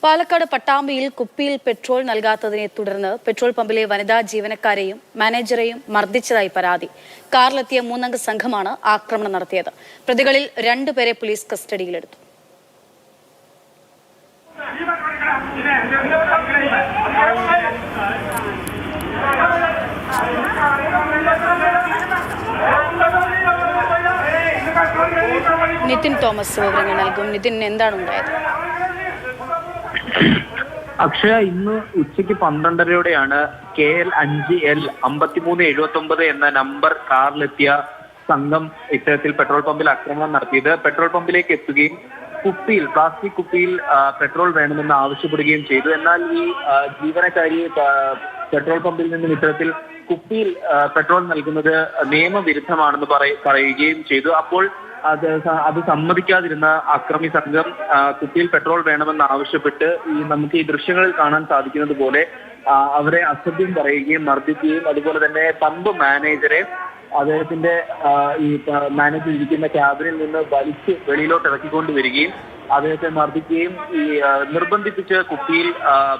പാലക്കാട് പട്ടാമ്പിയിൽ കുപ്പിയിൽ പെട്രോൾ നൽകാത്തതിനെ തുടർന്ന് പെട്രോൾ പമ്പിലെ വനിതാ ജീവനക്കാരെയും മാനേജറെയും മർദ്ദിച്ചതായി പരാതി. കാറിലെത്തിയ 3-അംഗ സംഘമാണ് ആക്രമണം നടത്തിയത്. പ്രതികളിൽ 2 പേരെ പോലീസ് കസ്റ്റഡിയിലെടുത്തു. നിതിൻ തോമസ് വിവരങ്ങൾ നൽകും. നിതിൻ, എന്താണ് ഉണ്ടായത്? അക്ഷയ, ഇന്ന് ഉച്ചയ്ക്ക് 12:30-യോടെയാണ് KL 5L 5379 എന്ന നമ്പർ കാറിലെത്തിയ സംഘം ഇത്തരത്തിൽ പെട്രോൾ പമ്പിൽ ആക്രമണം നടത്തിയത്. പെട്രോൾ പമ്പിലേക്ക് എത്തുകയും പ്ലാസ്റ്റിക് കുപ്പിയിൽ പെട്രോൾ വേണമെന്ന് ആവശ്യപ്പെടുകയും ചെയ്തു. എന്നാൽ ഈ ജീവനക്കാരി പെട്രോൾ പമ്പിൽ നിന്നും ഇത്തരത്തിൽ കുപ്പിയിൽ പെട്രോൾ നൽകുന്നത് നിയമവിരുദ്ധമാണെന്ന് പറയുകയും ചെയ്തു. അപ്പോൾ അത് സമ്മതിക്കാതിരുന്ന അക്രമി സംഘം കുപ്പിയിൽ പെട്രോൾ വേണമെന്ന് ആവശ്യപ്പെട്ട് നമുക്ക് ഈ ദൃശ്യങ്ങളിൽ കാണാൻ സാധിക്കുന്നത് പോലെ അവരെ അസഭ്യം പറയുകയും മർദ്ദിക്കുകയും അതുപോലെ തന്നെ പമ്പ് മാനേജറെ അദ്ദേഹത്തിന്റെ ഈ മാനേജർ ഇരിക്കുന്ന ക്യാബിനിൽ നിന്ന് വലിച്ച് വെളിയിലോട്ട് ഇറക്കിക്കൊണ്ട് വരികയും അദ്ദേഹത്തെ മർദ്ദിക്കുകയും നിർബന്ധിപ്പിച്ച് കുപ്പിയിൽ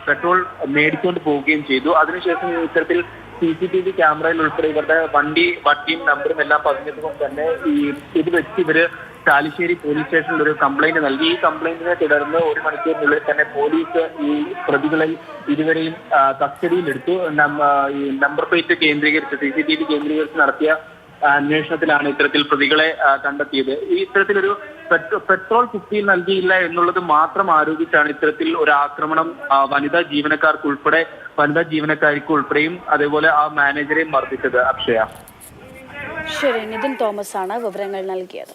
പെട്രോൾ മേടിച്ചുകൊണ്ട് പോവുകയും ചെയ്തു. അതിനുശേഷം ഇത്തരത്തിൽ CCTV ക്യാമറയിൽ ഉൾപ്പെടെ ഇവരുടെ വണ്ടിയും നമ്പറും എല്ലാം പതിഞ്ഞതുകൊണ്ട് തന്നെ ഇത് വെച്ച് ഇവര് ചാലിശ്ശേരി പോലീസ് സ്റ്റേഷനിൽ ഒരു കംപ്ലൈന്റ് നൽകി. ഈ കംപ്ലൈന്റിനെ തുടർന്ന് 1 മണിക്കൂറിനുള്ളിൽ തന്നെ പോലീസ് ഈ പ്രതികളിൽ ഇരുവരെയും കസ്റ്റഡിയിലെടുത്തു. ഈ നമ്പർ പ്ലേറ്റ് കേന്ദ്രീകരിച്ച് CCTV കേന്ദ്രീകരിച്ച് നടത്തിയ അന്വേഷണത്തിലാണ് ഇത്തരത്തിൽ പ്രതികളെ കണ്ടെത്തിയത്. ഈ ഇത്തരത്തിലൊരു പെട്രോൾ കുപ്പിയിൽ നൽകിയില്ല എന്നുള്ളത് മാത്രം ആരോപിച്ചാണ് ഇത്തരത്തിൽ ഒരു ആക്രമണം വനിതാ ജീവനക്കാർക്ക് ഉൾപ്പെടെയും അതേപോലെ ആ മാനേജരെയും മർദ്ദിച്ചത്. അക്ഷയ. ശരി, നിതിൻ തോമസ് ആണ് വിവരങ്ങൾ നൽകിയത്.